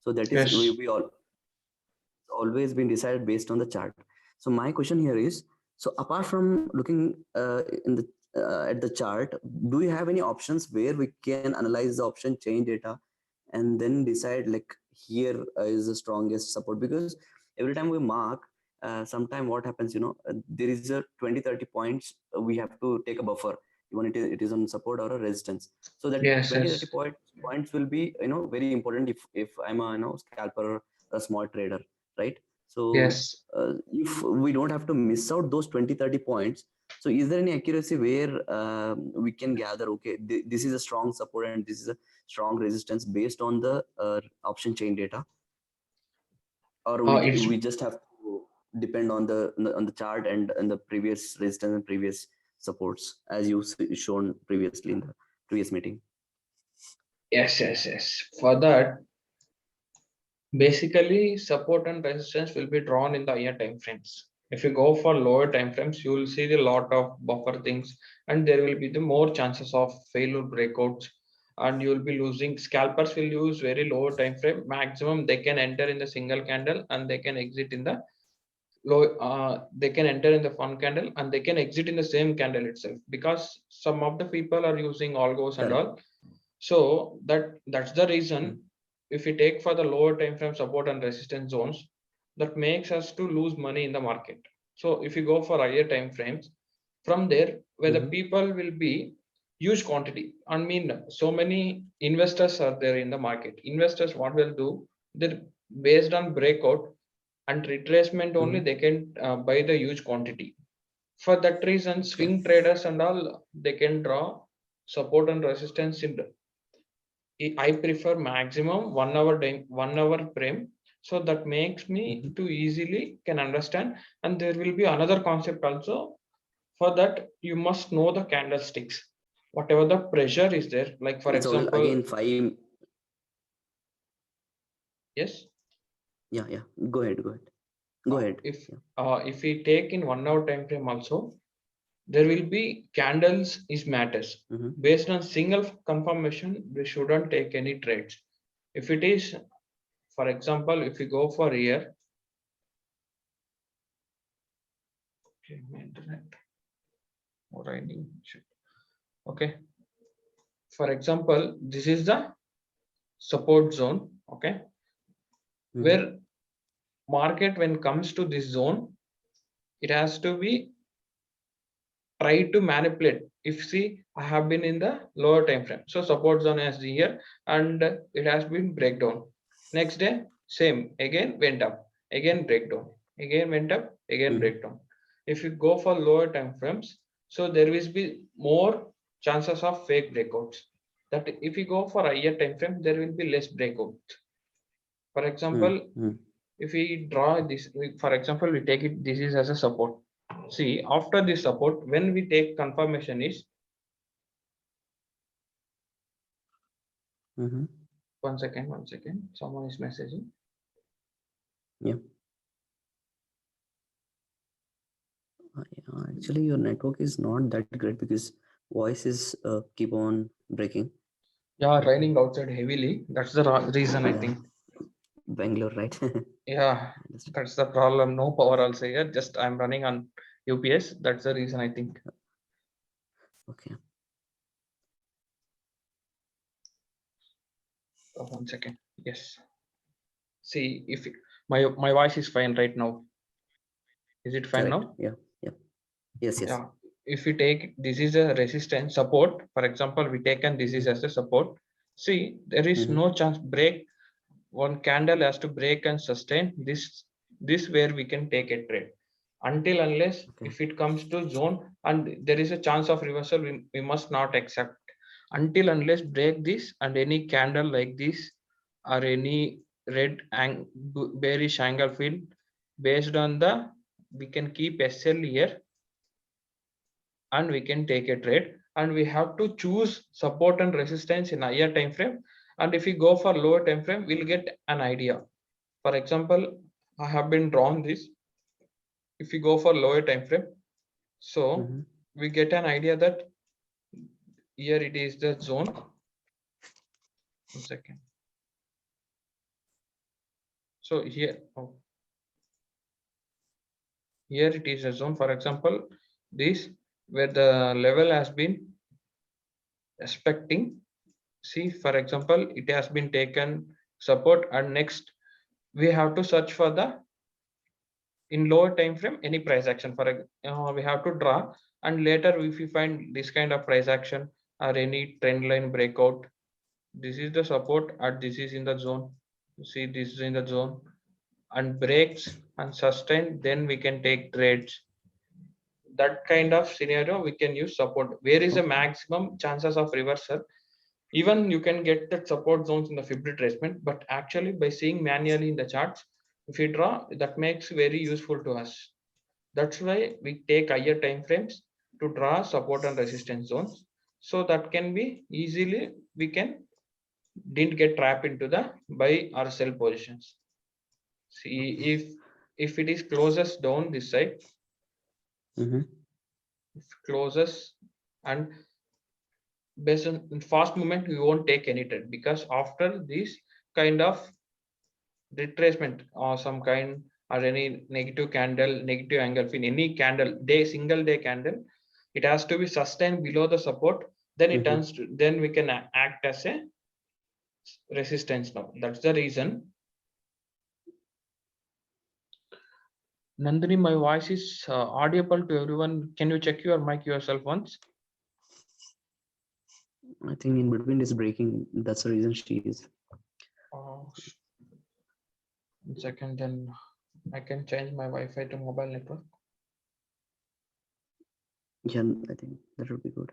So that is Yes. we all always been decided based on the chart. So my question here is, so apart from looking in the at the chart, do you have any options where we can analyze the option chain data and then decide like here is the strongest support? Because every time we mark, sometime what happens, there is a 20-30 points, we have to take a buffer, even it is on support or a resistance. So that Yes. 20-30 Yes. points will be very important if I'm a scalper or a small trader, right? So Yes. if we don't have to miss out those 20-30 points, so is there any accuracy where we can gather, okay, this is a strong support and this is a strong resistance based on the option chain data, or It's we just have to depend on the chart and the previous resistance and previous supports as you shown previously in the previous meeting? yes. Yes. Yes. For that, basically, support and resistance will be drawn in the higher time frames. If you go for lower time frames, you will see the lot of buffer things, and there will be the more chances of failure breakouts, and you will be losing. Scalpers will use very lower time frame. Maximum they can enter in the single candle, and they can exit in the low. They can enter in the one candle, and they can exit in the same candle itself, because some of the people are using algos and Correct. all. So that's the Mm. reason, if we take for the lower time frame support and resistance zones, that makes us to lose money in the market. So if you go for higher time frames, from there where the Mm-hmm. people will be huge quantity. I mean, so many investors are there in the market. Investors what will do? They're based on breakout and retracement only, Mm-hmm. they can buy the huge quantity. For that reason, Okay. swing traders and all, they can draw support and resistance in the, I prefer maximum 1 hour time, 1 hour frame. So that makes me Mm-hmm. to easily can understand. And there will be another concept also. For that, you must know the candlesticks. Whatever the pressure is there, like for It's all example, again five. yes, Yeah, yeah, go ahead. if Yeah. if we take in 1 hour time frame also, there will be candles is matters. Mm-hmm. Based on single confirmation, we shouldn't take any trades. If it is, for example, if we go for here, okay, my internet, or I need, okay. For example, this is the support zone, okay, Mm-hmm. where market when comes to this zone, it has to be try to manipulate. If see, I have been in the lower time frame, so support zone is here, and it has been breakdown. Next day, same again went up, again breakdown, again went up, again Mm-hmm. breakdown. If you go for lower time frames, so there will be more chances of fake breakouts. That if you go for higher time frame, there will be less breakout. For example, Mm-hmm. if we draw this, for example, we take it, this is as a support. See, after this support, when we take confirmation is, Mm-hmm. one second, someone is messaging. Yeah. Actually, your network is not that great because voice is keep on breaking. Yeah, raining outside heavily. That's the reason I Yeah, think. Bangalore, right? Yeah, Understood. that's the problem. No power also here. Just I'm running on UPS. That's the reason I think. Okay. One second. Yes. See, if my voice is fine right now. Is it fine Correct. now? Yeah. Yeah. Yes. Yes. Yeah. If we take this is a resistance support, for example, we taken this is as a support. See, there is Mm-hmm. no chance break. One candle has to break and sustain this where we can take a trade. Until unless Okay. if it comes to zone and there is a chance of reversal, we must not accept. Until unless break this and any candle like this or any red bearish angle field, based on the, we can keep SL here and we can take a trade, and we have to choose support and resistance in higher time frame. And if we go for lower time frame, we'll get an idea. For example, I have been drawn this. If we go for lower time frame, so Mm-hmm. we get an idea that here it is the zone. One second. So here, here it is a zone. For example, this where the level has been respecting. See, for example, it has been taken support, and next we have to search for the in lower time frame any price action. We have to draw, and later if we find this kind of price action or any trend line breakout, this is the support and this is in the zone. See, this is in the zone and breaks and sustain, then we can take trades. That kind of scenario we can use support. Where is the maximum chances of reversal? Even you can get the support zones in the Fib retracement, but actually by seeing manually in the charts, if we draw, that makes very useful to us. That's why we take higher time frames to draw support and resistance zones, so that can be easily we can didn't get trapped into the buy or sell positions. See, if it is closes down this side, Mm-hmm. if closes and based on fast movement, we won't take any trade, because after this kind of retracement or some kind or any negative candle, negative angle in any candle day, single day candle, it has to be sustained below the support, then it turns to, then we can act as a resistance. Now that's the reason. Nandini, my voice is audible to everyone. Can you check your mic yourself once? I think in between is breaking. That's the reason she is. 1 second, then I can change my Wi-Fi to mobile network. Yeah, I think that would be good.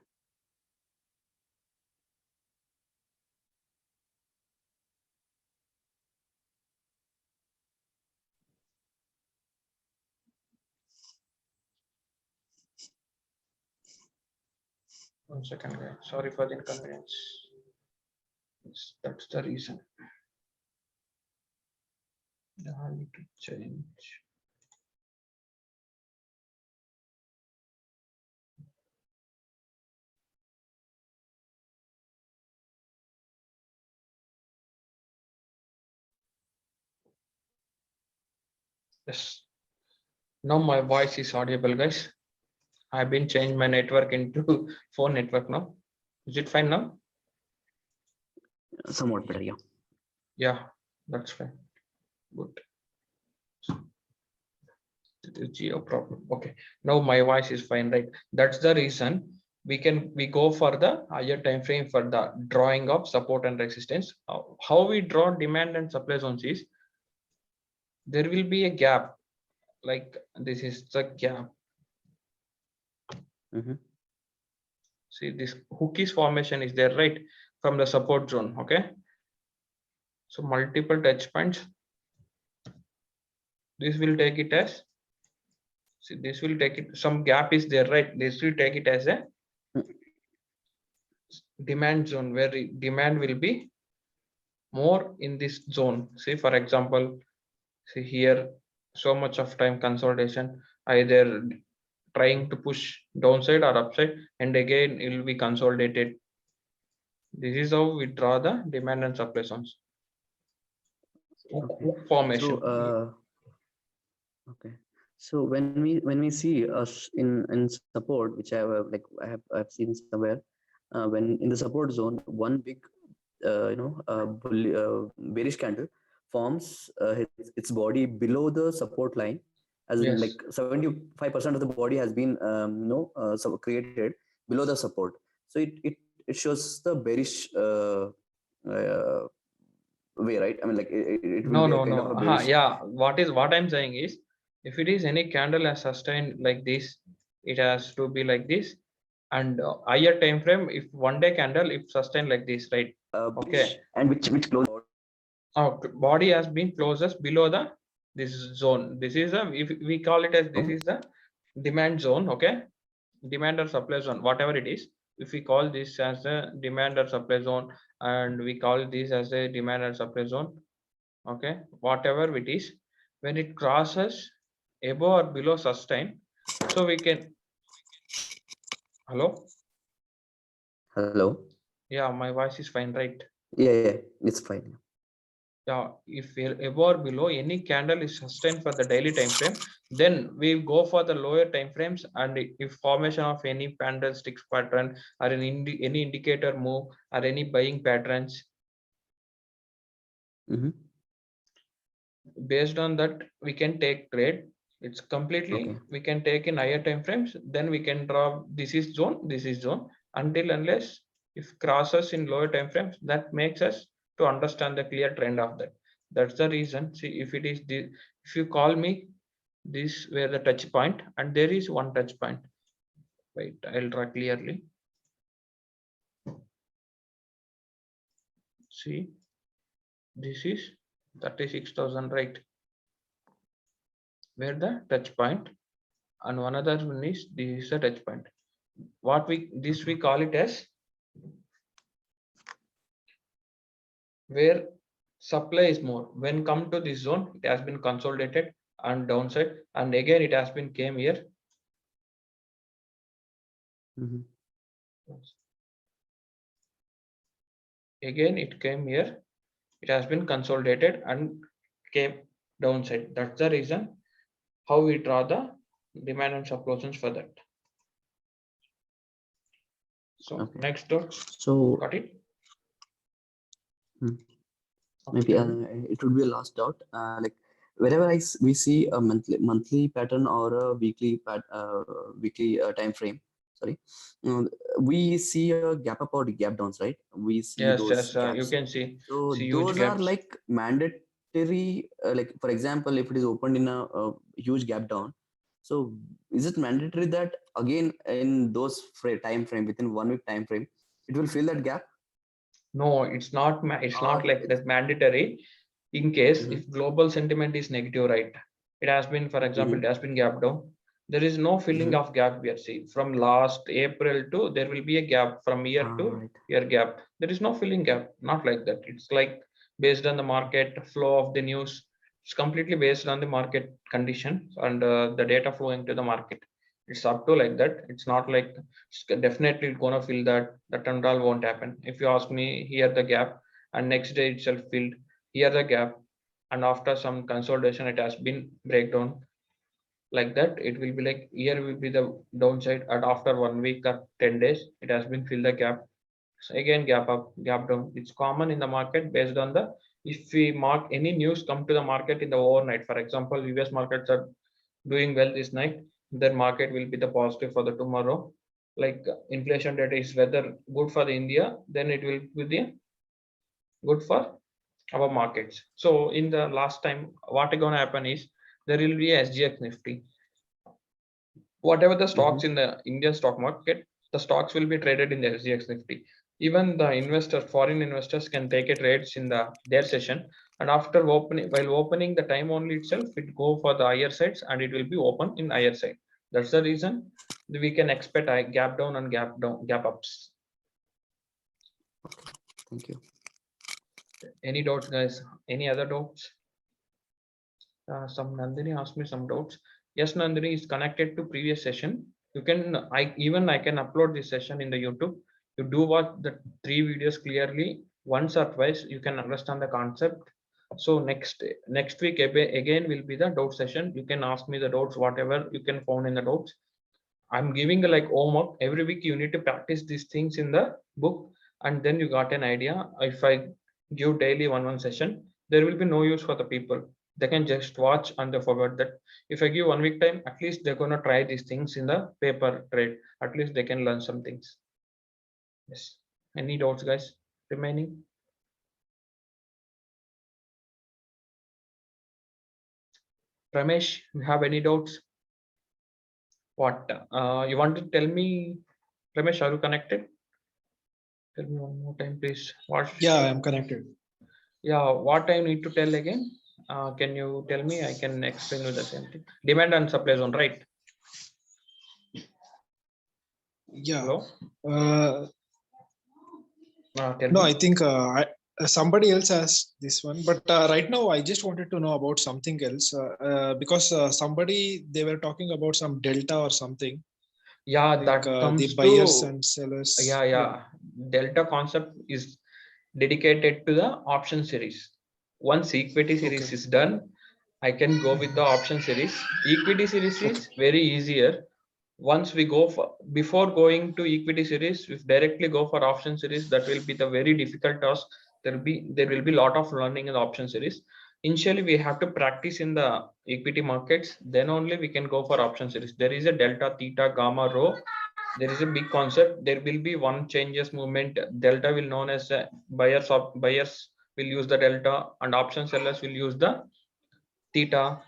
One second, guys. Sorry for the inconvenience. Yes, that's the reason. I need to change. Yes. Now my voice is audible, guys. I've been changed my network into phone network now. Is it fine now? Somewhat better, yeah. Yeah, that's fine. Good. The geo problem. Okay. Now my voice is fine, right? That's the reason we go for the higher time frame for the drawing of support and resistance. How we draw demand and supply zones is there will be a gap, like this is the gap. See, this hookies formation is there, right, from the support zone. Okay, so multiple touch points. This will take it as, see, this will take it, some gap is there, right? This will take it as a demand zone, where demand will be more in this zone. See, for example, see here, so much of time consolidation, either trying to push downside or upside, and again it will be consolidated. This is how we draw the demand and supply zones. Okay. Formation. So, okay. So when we see us in support, which I have I've seen somewhere, when in the support zone, one big bearish candle forms its body below the support line, as in like 75% of the body has been so created below the support. So it shows the bearish way, right? I mean, like it will be a kind of a bearish. Yeah, what I'm saying is, if it is any candle as sustained like this, it has to be like this, and higher time frame, if 1 day candle if sustained like this, right? Okay, and which close. body has been closest below the this zone. This is a, if we call it as, this is the demand zone. Okay, demand or supply zone, whatever it is. If we call this as a demand or supply zone, and we call this as a demand or supply zone, okay, whatever it is, when it crosses above or below sustain, so we can, hello, Hello. yeah, my voice is fine, right? Yeah, it's fine. Yeah, if we're above or below, any candle is sustained for the daily time frame, then we go for the lower time frames. And if formation of any candlesticks pattern or any indicator move or any buying patterns, based on that we can take trade. It's completely we can take in higher time frames, then we can draw this is zone, until unless if crosses in lower time frames, that makes us to understand the clear trend of that. That's the reason. See, if it is this, if you call me this where the touch point, and there is one touch point. Wait, I'll draw clearly. See, this is 36,000, right? Where the touch point, and one other one is this is a touch point. What we call it as where supply is more. When come to this zone, it has been consolidated and downside, and again it has been came here. Again it came here, it has been consolidated and came downside. That's the reason how we draw the demand and supply zones for that. So next door. So got it. Maybe it would be a last doubt. Like wherever we see a monthly pattern or a weekly time frame, sorry, we see a gap up or gap downs, right? We see Yes, those gaps. you can see. So huge those are gaps. like mandatory. Like for example, if it is opened in a huge gap down, so is it mandatory that again in those time frame within 1 week time frame, it will fill that gap? No, it's not. It's not Or like that mandatory. In case if global sentiment is negative, right? It has been, for example, it has been gap down. There is no filling of gap we are seeing from last April to there will be a gap from year to year gap. There is no filling gap. Not like that. It's like based on the market flow of the news. It's completely based on the market condition and the data flowing to the market. It's up to like that. It's not like it's definitely gonna fill that and all won't happen. If you ask me, here the gap, and next day itself filled, here the gap, and after some consolidation it has been breakdown, like that it will be like here will be the downside, and after 1 week or 10 days it has been filled the gap. So again gap up, gap down. It's common in the market based on the, if we mark any news come to the market in the overnight, for example US markets are doing well this night, then market will be the positive for the tomorrow. Like inflation data is whether good for the India, then it will be the good for our markets. So in the last time, what is going to happen is there will be a SGX Nifty. Whatever the stocks in the Indian stock market, the stocks will be traded in the SGX Nifty. Even the investors, foreign investors, can take a trades in their session, and after opening, while opening the time only itself, it go for the higher sides and it will be open in higher side. That's the reason we can expect a gap down and gap ups. Thank you. Any doubts, guys? Any other doubts? Some Nandini asked me some doubts. Yes, Nandini is connected to previous session. You can, I can upload this session in the YouTube. You do watch the 3 videos clearly once or twice, you can understand the concept. So next week again will be the doubt session. You can ask me the doubts, whatever you can found in the doubts. I'm giving like homework every week. You need to practice these things in the book, and then you got an idea. If I give daily one session, there will be no use for the people. They can just watch and they forget that. If I give 1 week time, at least they're gonna try these things in the paper trade. At least they can learn some things. Yes. Any doubts, guys? Remaining? Ramesh, you have any doubts? What you want to tell me, Ramesh? Are you connected? Tell me one more time, please. What? Yeah, I'm connected. Yeah, what I need to tell again? Can you tell me? I can explain you the same thing. Demand and supply zone, right? Yeah. Hello? Tell No, me. I think somebody else asked this one, but right now I just wanted to know about something else because somebody, they were talking about some delta or something. Yeah, Like that the comes buyers to, and sellers. yeah. Delta concept is dedicated to the option series. Once equity series is done, I can go with the option series. Equity series is very easier. Once we go for, before going to equity series, if directly go for option series, that will be the very difficult task. There will be a lot of learning in the option series. Initially, we have to practice in the equity markets. Then only we can go for option series. There is a delta, theta, gamma, rho. There is a big concept. There will be one changes movement. Delta will known as buyers will use the delta, and option sellers will use the theta.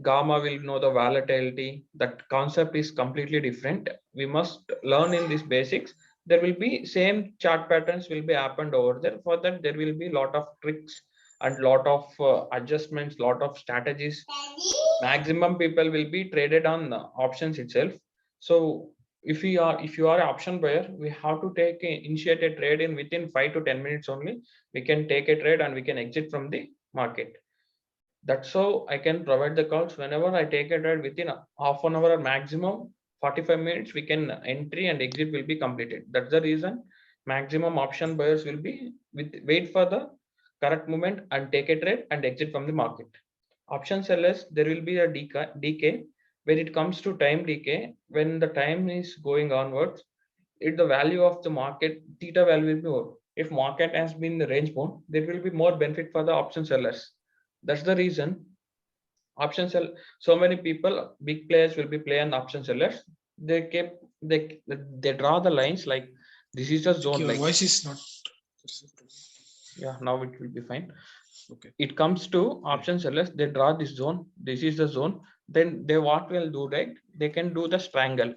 Gamma will know the volatility. That concept is completely different. We must learn in these basics. There will be same chart patterns will be happened over there. For that, there will be lot of tricks and lot of adjustments, lot of strategies. Maximum people will be traded on options itself. So if you are an option buyer, we have to initiate a trade in within 5 to 10 minutes only. We can take a trade and we can exit from the market. That's how I can provide the calls. Whenever I take a trade within half an hour or maximum 45 minutes, we can entry and exit will be completed. That's the reason maximum option buyers will be wait for the correct moment and take a trade and exit from the market. Option sellers, there will be a decay. When it comes to time decay, when the time is going onwards, if the value of the market theta value will be more. If market has been the range bound, there will be more benefit for the option sellers. That's the reason option sell. So many people, big players will be playing option sellers. They draw the lines like this is a zone. Your like voice is not. Yeah, now it will be fine. Okay. It comes to option sellers. They draw this zone. This is the zone. Then they what will do, right? They can do the strangle.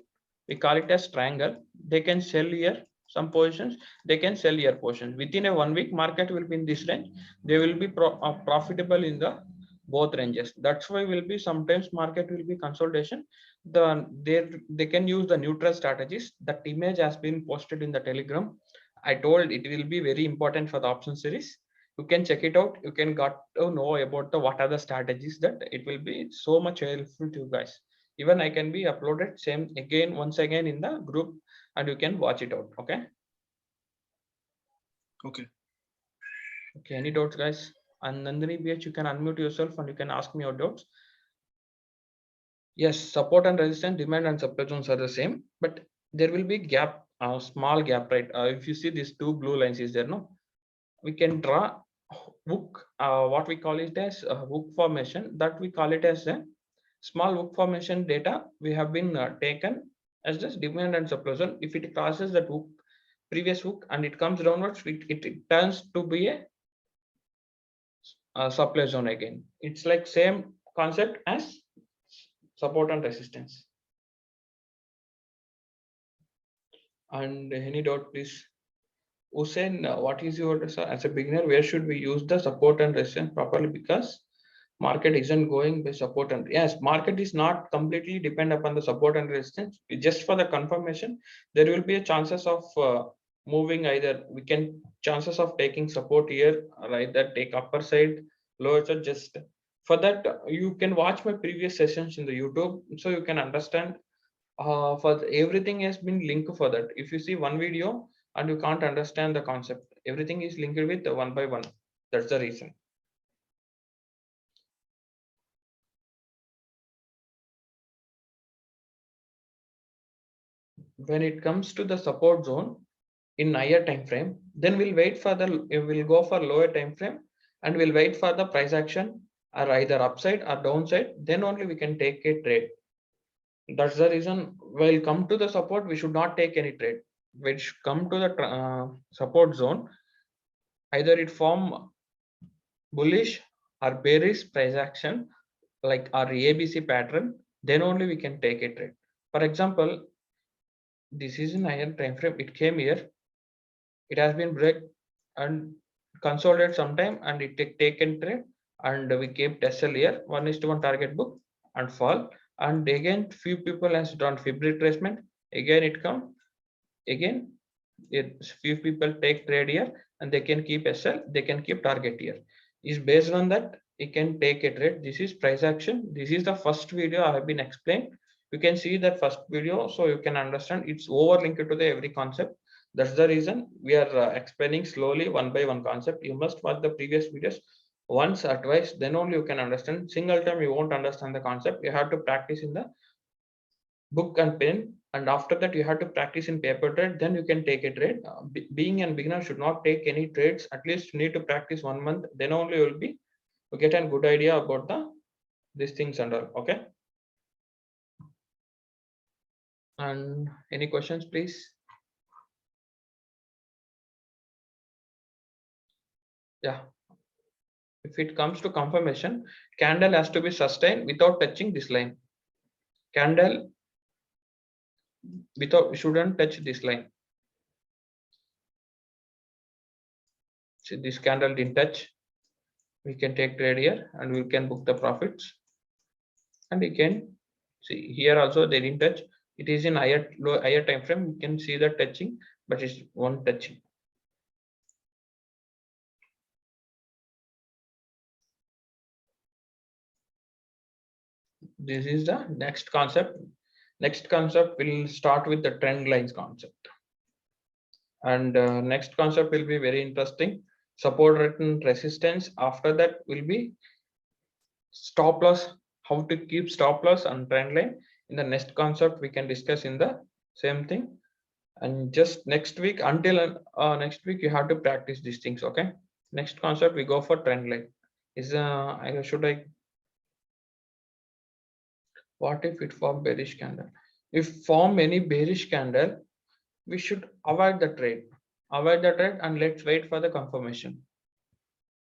We call it as strangle. They can sell here some positions. They can sell here positions. Within a 1 week, market will be in this range. They will be profitable in the both ranges. That's why will be sometimes market will be consolidation. They can use the neutral strategies. That image has been posted in the Telegram. I told it will be very important for the option series. You can check it out. You can got to know about the what are the strategies that it will be so much helpful to you guys. Even I can be uploaded same again once again in the group and you can watch it out. Okay. Okay. Okay. Any doubts, guys? And Nandini BH, you can unmute yourself and you can ask me your doubts. Yes, support and resistance, demand and supply zones are the same, but there will be gap, a small gap, right? If you see these two blue lines, is there no? We can draw hook, what we call it as a hook formation. That we call it as a small hook formation data. We have been taken as this demand and supply zone. If it crosses that hook, previous hook, and it comes downwards, it turns to be a supply zone again. It's like same concept as support and resistance. And any doubt, please? Hussein, what is your, as a beginner, where should we use the support and resistance properly? Because market isn't going by support and yes, market is not completely depend upon the support and resistance. Just for the confirmation, there will be a chances of moving either. We can chances of taking support here, right? That take upper side, lower side. Just for that, you can watch my previous sessions in the YouTube, so you can understand. For everything has been linked for that. If you see one video and you can't understand the concept, everything is linked with one by one. That's the reason. When it comes to the support zone in higher time frame, then we'll wait for we'll go for lower time frame and we'll wait for the price action or either upside or downside. Then only we can take a trade. That's the reason we'll come to the support, we should not take any trade. Which come to the support zone, either it form bullish or bearish price action like our ABC pattern, then only we can take a trade. For example, this is in higher time frame. It came here, it has been break and consolidate sometime and it taken trade and we kept SL here 1:1 target book and fall. And again, few people has done fib retracement. Again, it come again. Few people take trade here and they can keep SL, they can keep target here. Is based on that, you can take a trade. This is price action. This is the first video I have been explained. You can see that first video, so you can understand it's overlinked to the every concept. That's the reason we are explaining slowly one by one concept. You must watch the previous videos. once or twice, then only you can understand. Single time you won't understand the concept. You have to practice in the book and pen, and after that you have to practice in paper trade, then you can take a trade. Being a beginner should not take any trades. At least you need to practice 1 month, then only you will be get a good idea about these things and all. Okay, and any questions please? Yeah, if it comes to confirmation, candle has to be sustained without touching this line. Candle without shouldn't touch this line. See, this candle didn't touch. We can take trade here and we can book the profits. And we can see here also they didn't touch. It is in higher time frame. You can see the touching, but it's one touching. This is the next concept. Next concept will start with the trend lines concept. And next concept will be very interesting. Support and resistance. After that will be stop loss, how to keep stop loss and trend line. In the next concept we can discuss in the same thing. And just next week, until next week you have to practice these things. Okay, next concept we go for trend line. Is should I, what if it form bearish candle? If form any bearish candle, we should avoid the trade, and let's wait for the confirmation.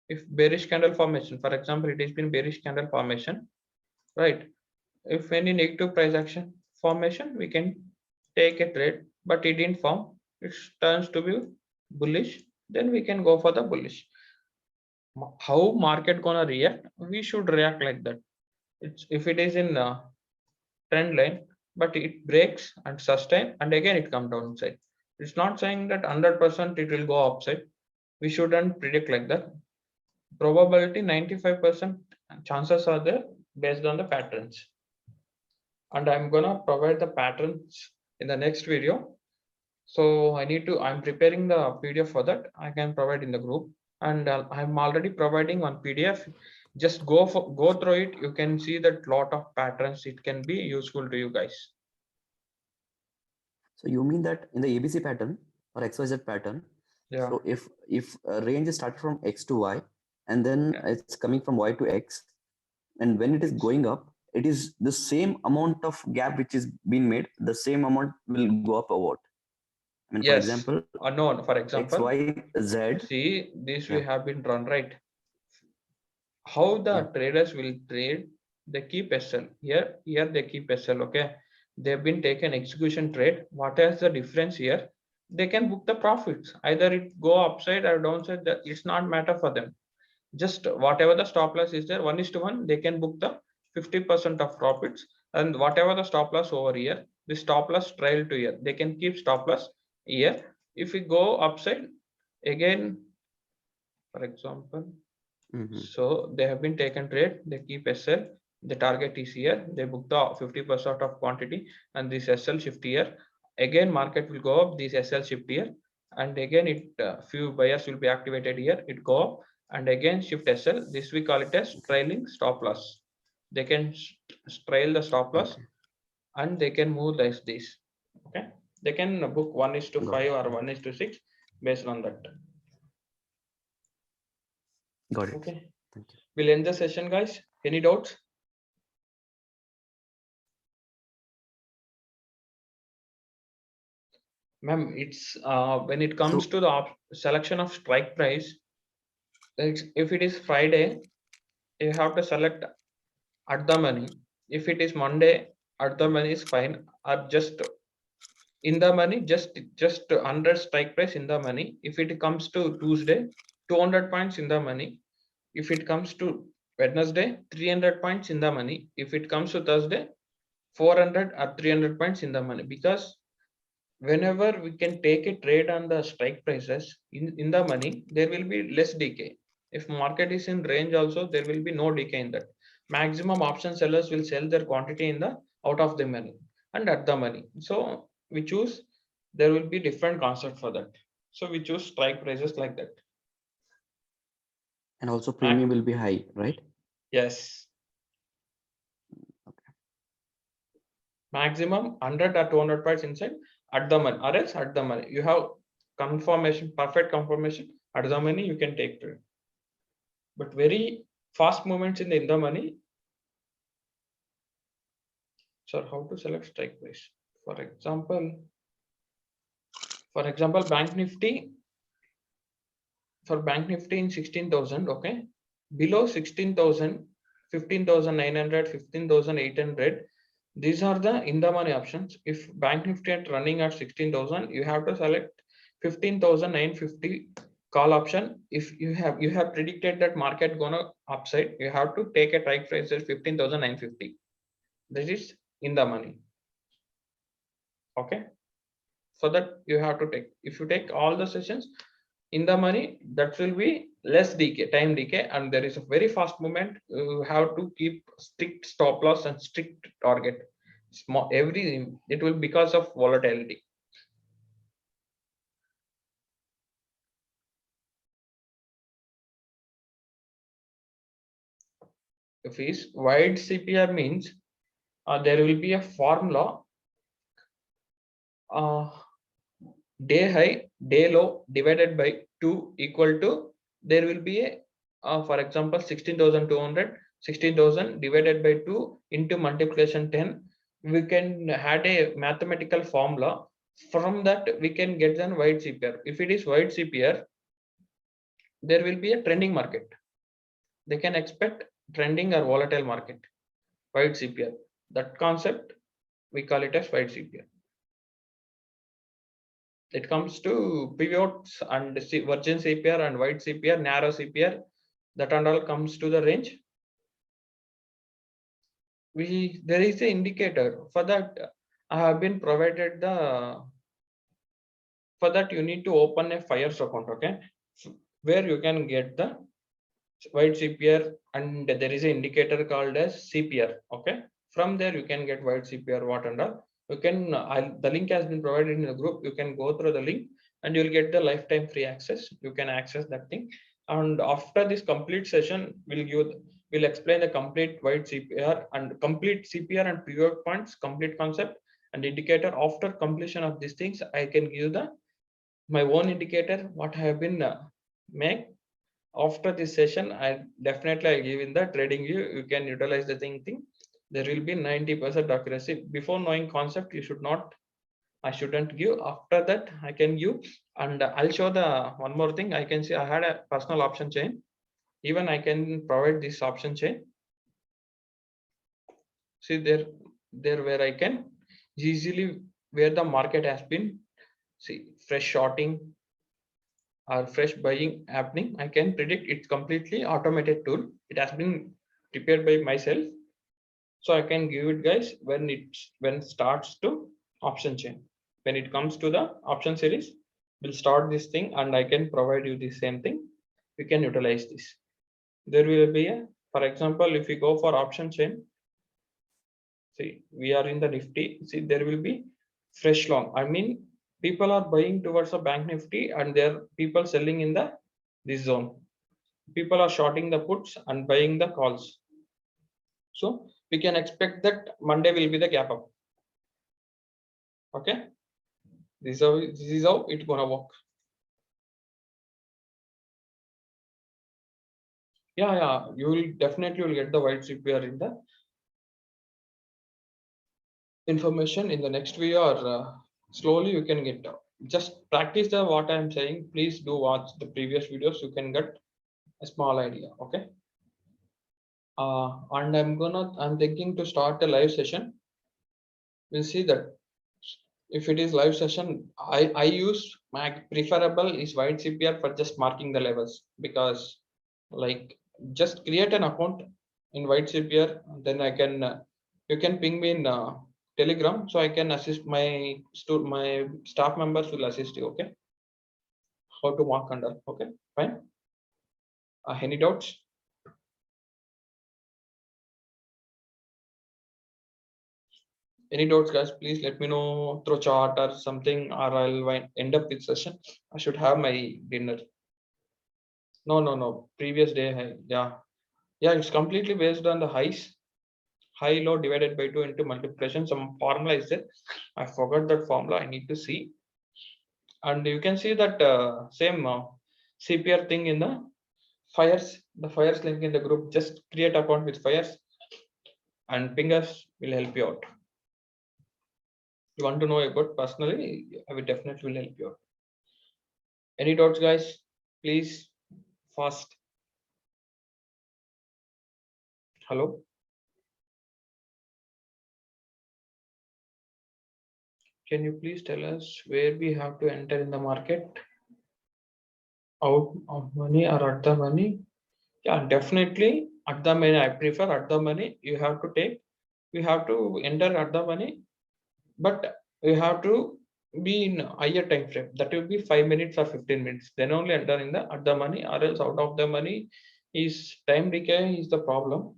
If bearish candle formation, for example, it has been bearish candle formation, right? If any negative price action formation, we can take a trade, but it didn't form, it turns to be bullish, then we can go for the bullish. How market gonna react? We should react like that. It's if it is in trend line, but it breaks and sustain, and again it come downside. It's not saying that 100% it will go upside. We shouldn't predict like that. Probability 95% chances are there based on the patterns. And I'm gonna provide the patterns in the next video. So I'm preparing the PDF for that. I can provide in the group, and I'm already providing one PDF. Just go through it. You can see that lot of patterns. It can be useful to you guys. So you mean that in the ABC pattern or XYZ pattern, Yeah. so if a range is started from X to Y, and then it's coming from Y to X, and when it is going up, it is the same amount of gap which is being made, the same amount will go up or what? I mean, Yes. for example, No, for example, X, Y, Z. See, this we have been run right. How the traders will trade, they keep SL. Here they keep SL, okay? They've been taken execution trade. What is the difference here? They can book the profits. Either it go upside or downside, it's not matter for them. Just whatever the stop loss is there, 1:1, they can book the 50% of profits. And whatever the stop loss over here, the stop loss trail to here, they can keep stop loss here. If we go upside, again, for example, so they have been taken trade, they keep SL, the target is here, they book the 50% of quantity, and this SL shift here. Again, market will go up, this SL shift here, and again it few buyers will be activated here, it go up, and again shift SL. This we call it as trailing stop loss. They can trail the stop loss, and they can move like this. Okay, they can book 1:5 or 1:6 based on that. Got it. Okay, thank you. We'll end the session, guys. Any doubts? Ma'am, it's when it comes to the selection of strike price, if it is Friday, you have to select at the money. If it is Monday, at the money is fine, or just in the money, just under strike price in the money. If it comes to Tuesday, 200 points in the money. If it comes to Wednesday, 300 points in the money. If it comes to Thursday, 400 or 300 points in the money. Because whenever we can take a trade on the strike prices in the money, there will be less decay. If market is in range also, there will be no decay in that. Maximum option sellers will sell their quantity in the out of the money and at the money. So we choose, there will be different concept for that. So we choose strike prices like that. And also premium will be high, right? Yes. Okay. Maximum 100 or 200 points inside at the money, or else at the money. You have confirmation, perfect confirmation at the money, you can take trade. But very fast movements in the money. So how to select strike price? For example, Bank Nifty. For Bank Nifty in 16,000, okay, below 16,000, 15,900, 15,800. These are the in the money options. If Bank Nifty is running at 16,000, you have to select 15,950 call option. If you have predicted that market gonna upside, you have to take a strike price at 15,950. This is in the money. Okay, so that you have to take. If you take all the sessions in the money, that will be less decay, time decay, and there is a very fast movement. You have to keep strict stop loss and strict target. Small everything, it will because of volatility. If is wide CPR means there will be a formula, day high, day low divided by 2 equal to, there will be a for example 16,200, 16,000 divided by 2 into multiplication 10. We can add a mathematical formula. From that we can get an wide CPR. If it is wide CPR, there will be a trending market. They can expect trending or volatile market. Wide CPR, that concept we call it as wide CPR. It comes to pivots and virgin CPR and wide CPR, narrow CPR, that and all comes to the range. There is an indicator for that. I have been provided the, for that you need to open a Fires account, okay, where you can get the wide CPR, and there is an indicator called as CPR. Okay, from there you can get wide CPR, what and all. You can the link has been provided in the group. You can go through the link and you'll get the lifetime free access. You can access that thing, and after this complete session we'll explain the complete wide CPR and complete CPR and pivot points, complete concept and indicator. After completion of these things, I can give the my own indicator what I have been make. After this session, I definitely give in the trading view. You can utilize the thing. There will be 90% accuracy. Before knowing concept, you should not, I shouldn't give. After that, I can give, and I'll show the one more thing. I can see I had a personal option chain. Even I can provide this option chain. See there where I can easily, where the market has been, see fresh shorting or fresh buying happening, I can predict. It's completely automated tool. It has been prepared by myself, so I can give it guys when it starts to option chain. When it comes to the option series, we'll start this thing and I can provide you the same thing. We can utilize this. There will be a, for example, if we go for option chain, see we are in the Nifty. See there will be fresh long. I mean, people are buying towards the Bank Nifty and there are people selling in the this zone. People are shorting the puts and buying the calls. So we can expect that Monday will be the gap up. Okay, this is how it's gonna work. Yeah, you will definitely get the white CPR in the information in the next video, or slowly you can get just practice the what I'm saying. Please do watch the previous videos. You can get a small idea. Okay. And I'm thinking to start a live session. We'll see that if it is live session, I use my preferable is wide CPR for just marking the levels, because like just create an account in wide CPR, then I can you can ping me in Telegram, so I can assist my staff members will assist you. Okay, how to mark under. Okay, fine. Any doubts? Any doubts, guys? Please let me know through chat or something, or I'll end up with session. I should have my dinner. No. Previous day high. Yeah. It's completely based on the highs. High low divided by 2 into multiplication. Some formula is there. I forgot that formula. I need to see. And you can see that same CPR thing in the fires. The fires link in the group. Just create account with fires, and ping us. Will help you out. You want to know about personally? I will definitely will help you out. Any doubts, guys? Please, fast. Hello. Can you please tell us where we have to enter in the market? Out of money or at the money? Yeah, definitely at the money. I prefer at the money. You have to take. We have to enter at the money, but we have to be in higher time frame. That will be 5 minutes or 15 minutes. Then only enter in the at the money, or else out of the money is time decay is the problem.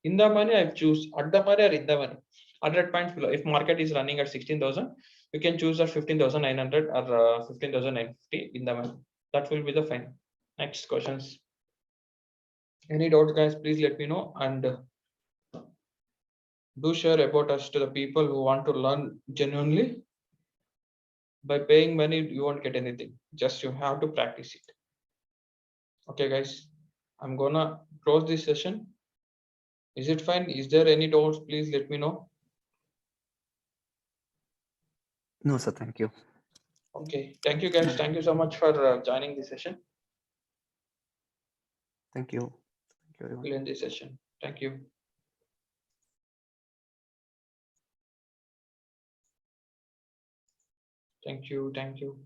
In the money, I choose at the money or in the money. 100 points below. If market is running at 16,000, you can choose at 15,900 or 15,950 in the money. That will be the fine. Next questions. Any doubts, guys? Please let me know, and do share about us to the people who want to learn genuinely. By paying money, you won't get anything. Just you have to practice it. Okay, guys. I'm gonna close this session. Is it fine? Is there any doubts? Please let me know. No, sir. Thank you. Okay. Thank you, guys. Thank you so much for joining this session. Thank you. Thank you, everyone. We'll end this session. Thank you. Thank you.